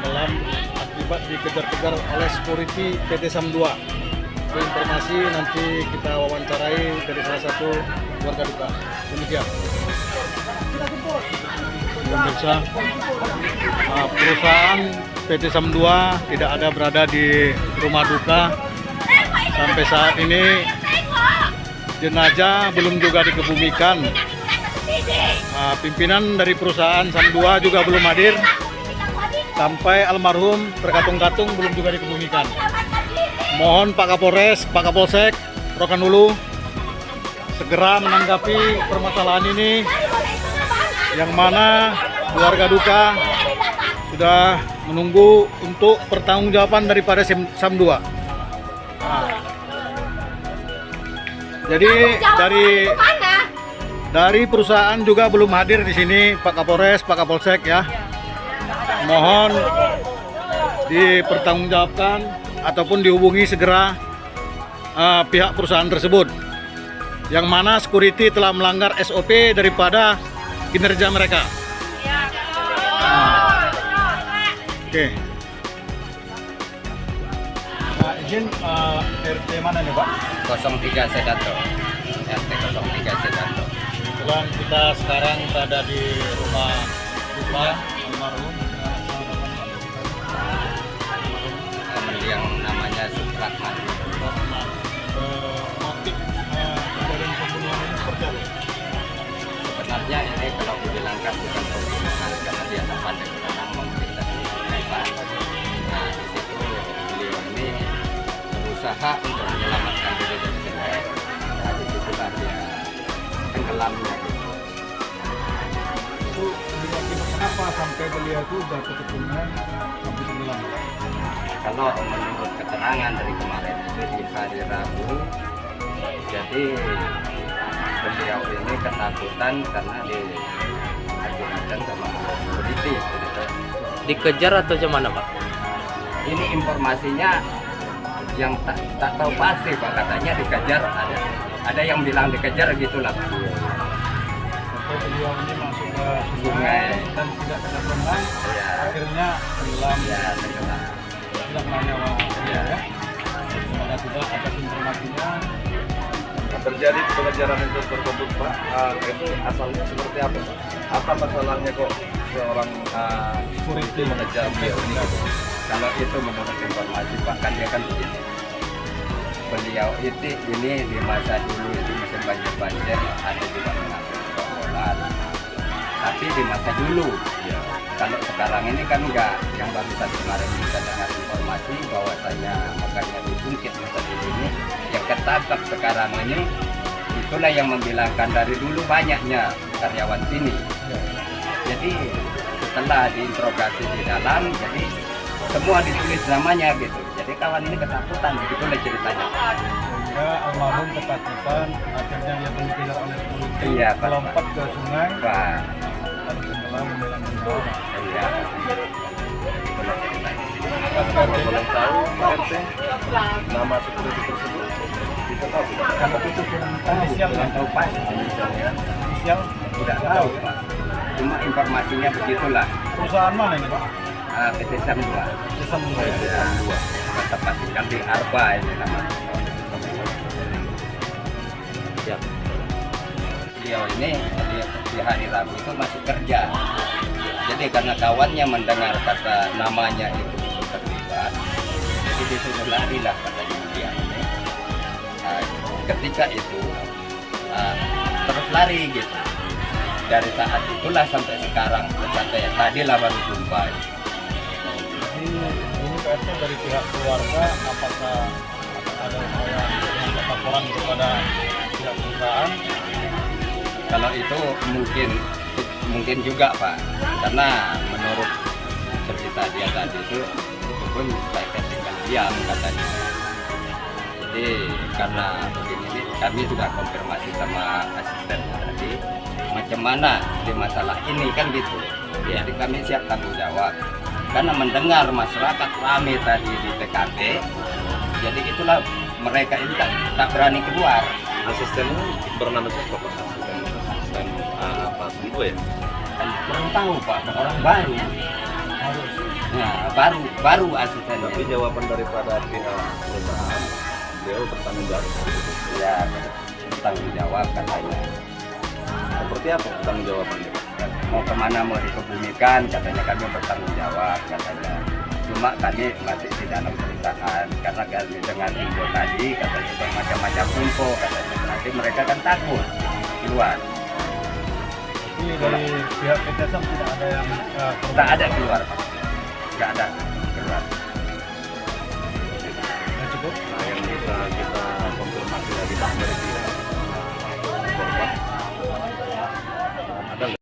tenggelam akibat dikejar-kejar oleh security PT Sam 2. Itu informasi nanti kita wawancarai dari salah satu warga duka. Demikian. Pemirsa, perusahaan PT Sam 2 tidak ada berada di rumah duka. Sampai saat ini jenazah belum juga dikebumikan. Pimpinan dari perusahaan Sam 2 juga belum hadir. Sampai almarhum terkatung-katung belum juga dikebumikan. Mohon Pak Kapolres, Pak Kapolsek, Rokanhulu segera menanggapi permasalahan ini, yang mana keluarga duka sudah menunggu untuk pertanggungjawaban daripada Sam 2. Jadi dari perusahaan juga belum hadir di sini, Pak Kapolres, Pak Kapolsek ya. Mohon dipertanggungjawabkan ataupun dihubungi segera pihak perusahaan tersebut, yang mana security telah melanggar SOP daripada kinerja mereka. Oke. Izin RT mana nih Pak? 03 Sedato. RT 03 Sedato. Kebetulan kita sekarang berada di rumah duka almarhum Yang namanya Supratman. Motif kejadian pembunuhan ini seperti apa? Sebenarnya ini kalau dibilangkan bukan pembunuhan karena dia pandai menanam memfitnah korban. Nah di situ beliau ini berusaha untuk menyelamatkan diri dari sini. Nah di situlah dia tenggelamnya. Itu kenapa sampai beliau itu jatuh ke sungai sampai tenggelam? Kalau menurut keterangan dari kemarin itu di hari Rabu, jadi beliau ini ketakutan karena diakibatkan sama security. Dikejar atau gimana Pak? Ini informasinya yang tak tahu pasti Pak, katanya dikejar, ada yang bilang dikejar gitulah. Sampai beliau ini masuk ke Sungai. dan tidak kedatangan, Ya, akhirnya tenggelam. ya tenggelam. Tidak nyawa ya. Terima kasih Pak atas informasinya. Terjadi pengejaran itu tersebut Pak, itu asalnya seperti apa Pak? Apa masalahnya kok seorang security mengejar beliau ini gitu? Kalau itu menurut informasi Pak, kan dia kan begini. Beliau itu ini di masa dulu itu musim banjir ada juga mengambil bola. Tapi di masa dulu, ya. Kalau sekarang ini kan enggak. Yang barusan kemarin kita dengar informasi bahwasanya makanya di Bukit Nusa ini yang ketangkap sekarang ini, itulah yang membilangkan dari dulu banyaknya karyawan sini. Jadi setelah diinterogasi di dalam, jadi semua ditulis namanya gitu. Jadi kawan ini ketakutan, begitulah ceritanya. Sehingga almarhum ketakutan, akhirnya dia dikejar oleh security, Iya, Pak. melompat ke sungai Wah, dan tenggelam menghilangkan nyawa. iya. Itulah ceritanya. Kalau boleh tahu Pak RT, nama security tersebut bisa tahu tidak? Kalau itu kurang inisial Belum tahu pasti inisial tidak tahu Pak. Cuma informasinya begitulah. perusahaan mana ini Pak? PT Sam 2. Sam 2 ya. Tempat tinggal di Arba ini namanya. Ya. Beliau ini di hari Rabu itu masih kerja. Jadi karena kawannya mendengar kata namanya itu terlibat, jadi disuruh lari lah katanya dia ini. Ketika itu terus lari gitu. Dari saat itulah sampai sekarang, sampai tadi lah baru jumpa. Ini PRT dari pihak keluarga, apakah ada upaya untuk laporan kepada pihak perusahaan? Kalau itu mungkin juga Pak, karena menurut cerita dia tadi itu pun saya tinggal diam katanya. Jadi karena begini ini kami sudah konfirmasi sama asisten tadi macam mana di masalah ini kan gitu. Jadi kami siap tanggung jawab. Karena mendengar masyarakat ramai tadi di TKP, jadi itulah mereka ini tak berani keluar. Asistennya bernama siapa Pak? Asisten apa semua ya? Belum tahu Pak, orang baru. Nah, baru asistennya. Tapi jawaban daripada pihak perusahaan, beliau bertanggung jawab. Ya, bertanggung jawab katanya. Seperti apa bertanggung jawabannya? Mau kemana mau dikebumikan, katanya kami bertanggung jawab katanya. Cuma kami masih di dalam perusahaan karena kami dengan info tadi katanya bermacam-macam info katanya. Nanti mereka kan takut keluar. Jadi dari pihak PT Sam tidak ada yang Tak ada keluar, Pak. Nggak ada keluar. yang cukup. Nah, yang bisa kita konfirmasi lagi Pak dari pihak korban